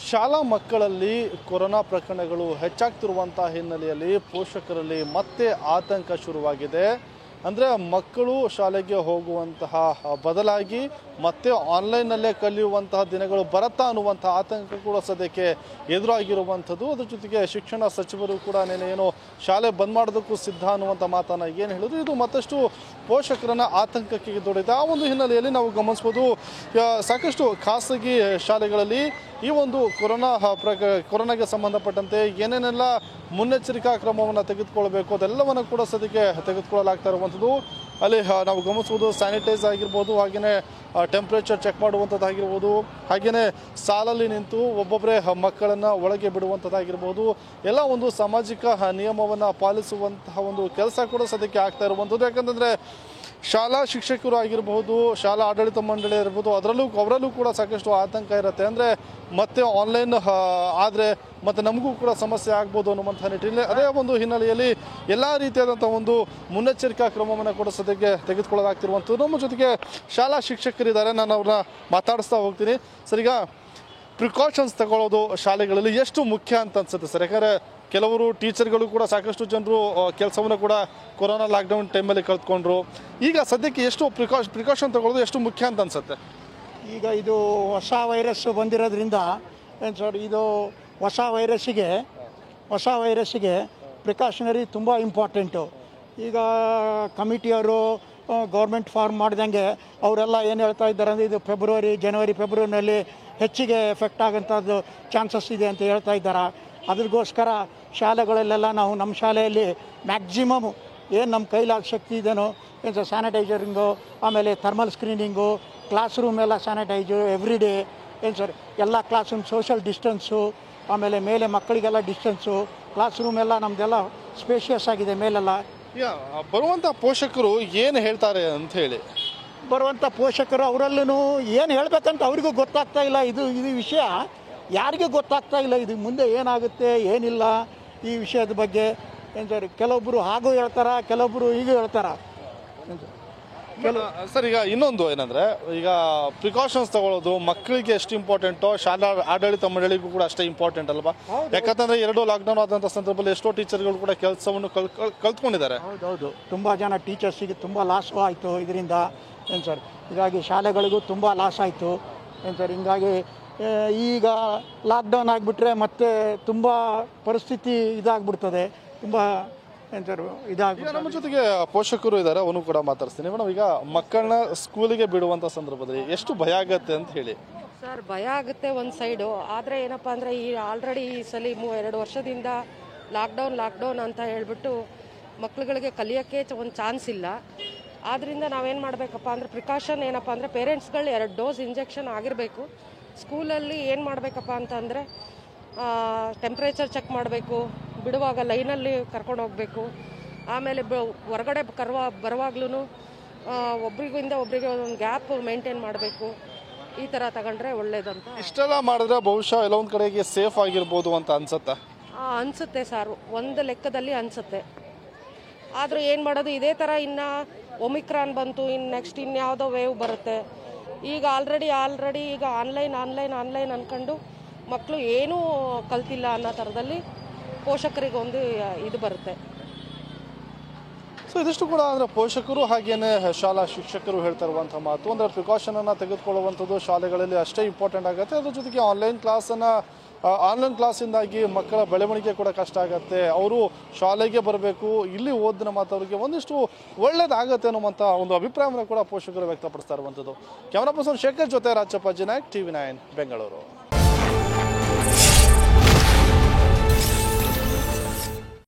ಶಾಲಾ ಮಕ್ಕಳಲ್ಲಿ ಕೊರೋನಾ ಪ್ರಕರಣಗಳು ಹೆಚ್ಚಾಗ್ತಿರುವಂತಹ ಹಿನ್ನೆಲೆಯಲ್ಲಿ ಪೋಷಕರಲ್ಲಿ ಮತ್ತೆ ಆತಂಕ ಶುರುವಾಗಿದೆ. ಅಂದರೆ ಮಕ್ಕಳು ಶಾಲೆಗೆ ಹೋಗುವಂತಹ ಬದಲಾಗಿ ಮತ್ತೆ ಆನ್ಲೈನ್ನಲ್ಲೇ ಕಲಿಯುವಂತಹ ದಿನಗಳು ಬರುತ್ತಾ ಅನ್ನುವಂಥ ಆತಂಕ ಕೂಡ ಸದ್ಯಕ್ಕೆ ಎದುರಾಗಿರುವಂಥದ್ದು. ಅದ್ರ ಜೊತೆಗೆ ಶಿಕ್ಷಣ ಸಚಿವರು ಕೂಡ ಏನು ಶಾಲೆ ಬಂದ್ ಮಾಡೋದಕ್ಕೂ ಸಿದ್ಧ ಅನ್ನುವಂಥ ಮಾತನ್ನು ಏನು ಹೇಳಿದ್ರು, ಇದು ಮತ್ತಷ್ಟು ಪೋಷಕರನ್ನ ಆತಂಕಕ್ಕೆ ದೊಡ್ಡಿದೆ. ಆ ಒಂದು ಹಿನ್ನೆಲೆಯಲ್ಲಿ ನಾವು ಗಮನಿಸ್ಬೋದು, ಸಾಕಷ್ಟು ಖಾಸಗಿ ಶಾಲೆಗಳಲ್ಲಿ ಈ ಒಂದು ಕೊರೋನಾಗೆ ಸಂಬಂಧಪಟ್ಟಂತೆ ಏನೇನೆಲ್ಲ ಮುನ್ನೆಚ್ಚರಿಕಾ ಕ್ರಮವನ್ನು ತೆಗೆದುಕೊಳ್ಬೇಕು ಅದೆಲ್ಲವನ್ನು ಕೂಡ ಸದ್ಯಕ್ಕೆ ತೆಗೆದುಕೊಳ್ಳಲಾಗ್ತಾ ಇರುವಂಥದ್ದು. ಅಲ್ಲಿ ನಾವು ಗಮನಿಸ್ಬೋದು, ಸ್ಯಾನಿಟೈಸ್ ಆಗಿರ್ಬೋದು, ಹಾಗೆಯೇ ಟೆಂಪ್ರೇಚರ್ ಚೆಕ್ ಮಾಡುವಂಥದ್ದಾಗಿರ್ಬೋದು, ಹಾಗೆಯೇ ಸಾಲಲ್ಲಿ ನಿಂತು ಒಬ್ಬೊಬ್ಬರೇ ಮಕ್ಕಳನ್ನು ಒಳಗೆ ಬಿಡುವಂಥದ್ದಾಗಿರ್ಬೋದು, ಎಲ್ಲ ಒಂದು ಸಾಮಾಜಿಕ ನಿಯಮವನ್ನು ಪಾಲಿಸುವಂತಹ ಒಂದು ಕೆಲಸ ಕೂಡ ಸದ್ಯಕ್ಕೆ ಆಗ್ತಾ ಇರುವಂಥದ್ದು. ಯಾಕಂತಂದರೆ ಶಾಲಾ ಶಿಕ್ಷಕರು ಆಗಿರ್ಬೋದು, ಶಾಲಾ ಆಡಳಿತ ಮಂಡಳಿ ಇರ್ಬೋದು, ಅವರಲ್ಲೂ ಕೂಡ ಸಾಕಷ್ಟು ಆತಂಕ ಇರುತ್ತೆ. ಅಂದರೆ ಮತ್ತೆ ಆನ್ಲೈನ್ ಆದರೆ ಮತ್ತು ನಮಗೂ ಕೂಡ ಸಮಸ್ಯೆ ಆಗ್ಬೋದು ಅನ್ನುವಂಥ ನಿಟ್ಟಿನಲ್ಲಿ ಅದೇ ಒಂದು ಹಿನ್ನೆಲೆಯಲ್ಲಿ ಎಲ್ಲ ರೀತಿಯಾದಂಥ ಒಂದು ಮುನ್ನೆಚ್ಚರಿಕಾ ಕ್ರಮವನ್ನು ಕೂಡ ಸದ್ಯಕ್ಕೆ ತೆಗೆದುಕೊಳ್ಳಲಾಗ್ತಿರುವಂಥದ್ದು. ನಮ್ಮ ಜೊತೆಗೆ ಶಾಲಾ ಶಿಕ್ಷಕರಿದ್ದಾರೆ, ನಾನು ಅವ್ರನ್ನ ಮಾತಾಡಿಸ್ತಾ ಹೋಗ್ತೀನಿ. ಸರ್, ಈಗ ಪ್ರಿಕಾಷನ್ಸ್ ತಗೊಳ್ಳೋದು ಶಾಲೆಗಳಲ್ಲಿ ಎಷ್ಟು ಮುಖ್ಯ ಅಂತ ಅನ್ಸುತ್ತೆ ಸರ್? ಯಾಕಂದರೆ ಕೆಲವರು ಟೀಚರ್ಗಳು ಕೂಡ ಸಾಕಷ್ಟು ಜನರು ಕೆಲಸವನ್ನು ಕೂಡ ಕೊರೋನಾ ಲಾಕ್ಡೌನ್ ಟೈಮಲ್ಲಿ ಕಲ್ತ್ಕೊಂಡ್ರು. ಈಗ ಸದ್ಯಕ್ಕೆ ಎಷ್ಟು ಪ್ರಿಕಾಷನ್ ತಗೊಳ್ಳೋದು ಎಷ್ಟು ಮುಖ್ಯ ಅಂತ ಅನ್ಸುತ್ತೆ? ಈಗ ಇದು ಹೊಸ ವೈರಸ್ ಬಂದಿರೋದ್ರಿಂದ ಏನು ಸರ್, ಇದು ಹೊಸ ವೈರಸ್ಸಿಗೆ ಪ್ರಿಕಾಷನರಿ ತುಂಬ ಇಂಪಾರ್ಟೆಂಟು. ಈಗ ಕಮಿಟಿಯವರು ಗೌರ್ಮೆಂಟ್ ಫಾರ್ಮ್ ಮಾಡ್ದಂಗೆ ಅವರೆಲ್ಲ ಏನು ಹೇಳ್ತಾ ಇದ್ದಾರೆ ಅಂದರೆ ಇದು ಫೆಬ್ರವರಿನಲ್ಲಿ ಹೆಚ್ಚಿಗೆ ಎಫೆಕ್ಟ್ ಆಗೋಂಥದ್ದು ಚಾನ್ಸಸ್ ಇದೆ ಅಂತ ಹೇಳ್ತಾ ಇದ್ದಾರೆ. ಅದ್ರಗೋಸ್ಕರ ಶಾಲೆಗಳಲ್ಲೆಲ್ಲ ನಾವು ನಮ್ಮ ಶಾಲೆಯಲ್ಲಿ ಮ್ಯಾಕ್ಸಿಮಮ್ ಏನು ನಮ್ಮ ಕೈಲಾದ ಶಕ್ತಿ ಇದೆಯೋ ಏನು ಸರ್, ಸ್ಯಾನಿಟೈಸರಿಂಗು, ಆಮೇಲೆ ಥರ್ಮಲ್ ಸ್ಕ್ರೀನಿಂಗು, ಕ್ಲಾಸ್ ರೂಮ್ ಎಲ್ಲ ಸ್ಯಾನಿಟೈಸು ಎವ್ರಿ ಡೇ, ಏನು ಸರ್ ಎಲ್ಲ ಕ್ಲಾಸ್ ರೂಮ್ ಸೋಷಲ್ ಡಿಸ್ಟೆನ್ಸು, ಆಮೇಲೆ ಮೇಲೆ ಮಕ್ಕಳಿಗೆಲ್ಲ ಡಿಸ್ಟೆನ್ಸು, ಕ್ಲಾಸ್ ರೂಮ್ ಎಲ್ಲ ನಮ್ಮದೆಲ್ಲ ಸ್ಪೇಷಿಯಸ್ ಆಗಿದೆ ಮೇಲೆಲ್ಲ. ಬರುವಂಥ ಪೋಷಕರು ಏನು ಹೇಳ್ತಾರೆ ಅಂತ ಹೇಳಿ, ಬರುವಂಥ ಪೋಷಕರು ಅವರಲ್ಲೂ ಏನು ಹೇಳಬೇಕಂತ ಅವ್ರಿಗೂ ಗೊತ್ತಾಗ್ತಾ ಇಲ್ಲ. ಇದು ವಿಷಯ ಯಾರಿಗೂ ಗೊತ್ತಾಗ್ತಾ ಇಲ್ಲ, ಇದು ಮುಂದೆ ಏನಾಗುತ್ತೆ ಏನಿಲ್ಲ ಈ ವಿಷಯದ ಬಗ್ಗೆ. ಏನು ಸರ್, ಕೆಲವೊಬ್ಬರು ಹಾಗೂ ಹೇಳ್ತಾರೆ, ಕೆಲವೊಬ್ಬರು ಹೀಗೂ ಹೇಳ್ತಾರೆ. ಸರ್, ಈಗ ಇನ್ನೊಂದು ಏನಂದರೆ, ಈಗ ಪ್ರಿಕಾಷನ್ಸ್ ತಗೊಳ್ಳೋದು ಮಕ್ಕಳಿಗೆ ಎಷ್ಟು ಇಂಪಾರ್ಟೆಂಟೋ ಶಾಲಾ ಆಡಳಿತ ಮಂಡಳಿಗೂ ಕೂಡ ಅಷ್ಟೇ ಇಂಪಾರ್ಟೆಂಟ್ ಅಲ್ವಾ? ಯಾಕಂತಂದರೆ ಎರಡು ಲಾಕ್ಡೌನ್ ಆದಂಥ ಸಂದರ್ಭದಲ್ಲಿ ಎಷ್ಟೋ ಟೀಚರ್ಗಳು ಕೂಡ ಕೆಲಸವನ್ನು ಕಲ್ತ್ಕೊಂಡಿದ್ದಾರೆ. ಹೌದು, ತುಂಬ ಜನ ಟೀಚರ್ಸಿಗೆ ತುಂಬ ಲಾಸ್ ಆಯಿತು ಇದರಿಂದ. ಏನು ಸರ್, ಹೀಗಾಗಿ ಶಾಲೆಗಳಿಗೂ ತುಂಬ ಲಾಸ್ ಆಯಿತು. ಏನು ಸರ್, ಹಿಂಗಾಗಿ ಈಗ ಲಾಕ್ಡೌನ್ ಆಗಿಬಿಟ್ರೆ ಮತ್ತೆ ತುಂಬ ಪರಿಸ್ಥಿತಿ ಇದಾಗ್ಬಿಡ್ತದೆ, ತುಂಬ ಏನು ಸರ್ ಇದಾಗಿ. ನಮ್ಮ ಜೊತೆಗೆ ಪೋಷಕರು ಇದ್ದಾರೆ, ಅವನು ಕೂಡ ಮಾತಾಡ್ತೀನಿ. ಮೇಡಮ್, ಈಗ ಮಕ್ಕಳನ್ನ ಸ್ಕೂಲಿಗೆ ಬಿಡುವಂಥ ಸಂದರ್ಭದಲ್ಲಿ ಎಷ್ಟು ಭಯ ಆಗುತ್ತೆ ಅಂತ ಹೇಳಿ? ಸರ್, ಭಯ ಆಗುತ್ತೆ ಒಂದು ಸೈಡು. ಆದರೆ ಏನಪ್ಪ ಅಂದರೆ ಈ ಆಲ್ರೆಡಿ ಈ ಸಲ 2 ವರ್ಷದಿಂದ ಲಾಕ್ಡೌನ್ ಅಂತ ಹೇಳ್ಬಿಟ್ಟು ಮಕ್ಳುಗಳಿಗೆ ಕಲಿಯೋಕ್ಕೆ ಒಂದು ಚಾನ್ಸ್ ಇಲ್ಲ. ಆದ್ದರಿಂದ ನಾವೇನು ಮಾಡಬೇಕಪ್ಪ ಅಂದರೆ ಪ್ರಿಕಾಷನ್ ಏನಪ್ಪ ಅಂದರೆ ಪೇರೆಂಟ್ಸ್ಗಳು 2 ಡೋಸ್ ಇಂಜೆಕ್ಷನ್ ಆಗಿರಬೇಕು. ಸ್ಕೂಲಲ್ಲಿ ಏನು ಮಾಡಬೇಕಪ್ಪ ಅಂತಂದರೆ ಟೆಂಪ್ರೇಚರ್ ಚೆಕ್ ಮಾಡಬೇಕು, ಬಿಡುವಾಗ ಲೈನಲ್ಲಿ ಕರ್ಕೊಂಡು ಹೋಗಬೇಕು, ಆಮೇಲೆ ಹೊರಗಡೆ ಬರುವಾಗ್ಲೂ ಒಬ್ರಿಗೆ ಒಂದು ಗ್ಯಾಪ್ ಮೇಂಟೈನ್ ಮಾಡಬೇಕು. ಈ ಥರ ತಗೊಂಡ್ರೆ ಒಳ್ಳೇದಂತ. ಇಷ್ಟೆಲ್ಲ ಮಾಡಿದ್ರೆ ಬಹುಶಃ ಎಲ್ಲ ಒಂದು ಕಡೆಗೆ ಸೇಫ್ ಆಗಿರ್ಬೋದು ಅಂತ ಅನ್ಸುತ್ತೆ. ಅನಿಸುತ್ತೆ ಸರ್, ಒಂದು ಲೆಕ್ಕದಲ್ಲಿ ಅನಿಸುತ್ತೆ. ಆದರೂ ಏನು ಮಾಡೋದು, ಇದೇ ಥರ ಇನ್ನು ಒಮಿಕ್ರಾನ್ ಬಂತು, ಇನ್ನು ನೆಕ್ಸ್ಟ್ ಇನ್ಯಾವುದೋ ವೇವ್ ಬರುತ್ತೆ. ಈಗ ಆಲ್ರೆಡಿ ಈಗ ಆನ್ಲೈನ್ ಅಂದ್ಕೊಂಡು ಮಕ್ಕಳು ಏನೂ ಕಲ್ತಿಲ್ಲ ಅನ್ನೋ ಥರದಲ್ಲಿ ಪೋಷಕರಿಗೆ ಒಂದು ಇದು ಬರುತ್ತೆ. ಸೊ ಇದಿಷ್ಟು ಕೂಡ ಅಂದರೆ ಪೋಷಕರು ಹಾಗೇನೆ ಶಾಲಾ ಶಿಕ್ಷಕರು ಹೇಳ್ತಾ ಇರುವಂಥ ಮಾತು. ಅಂದರೆ ಪ್ರಿಕಾಷನನ್ನು ತೆಗೆದುಕೊಳ್ಳುವಂಥದ್ದು ಶಾಲೆಗಳಲ್ಲಿ ಅಷ್ಟೇ ಇಂಪಾರ್ಟೆಂಟ್ ಆಗುತ್ತೆ. ಅದ್ರ ಜೊತೆಗೆ ಆನ್ಲೈನ್ ಕ್ಲಾಸಿಂದಾಗಿ ಮಕ್ಕಳ ಬೆಳವಣಿಗೆ ಕೂಡ ಕಷ್ಟ ಆಗುತ್ತೆ. ಅವರು ಶಾಲೆಗೆ ಬರಬೇಕು, ಇಲ್ಲಿ ಓದಿನ ಮಾತು ಅವರಿಗೆ ಒಂದಿಷ್ಟು ಒಳ್ಳೇದಾಗತ್ತೆ ಅನ್ನುವಂಥ ಒಂದು ಅಭಿಪ್ರಾಯವನ್ನು ಕೂಡ ಪೋಷಕರು ವ್ಯಕ್ತಪಡಿಸ್ತಾ ಇರುವಂಥದ್ದು. ಕ್ಯಾಮರಾ ಪರ್ಸನ್ ಶೇಖರ್ ಜೊತೆ ರಾಜಪ್ಪ ಜಿನಾಯಕ್, TV9 ಬೆಂಗಳೂರು.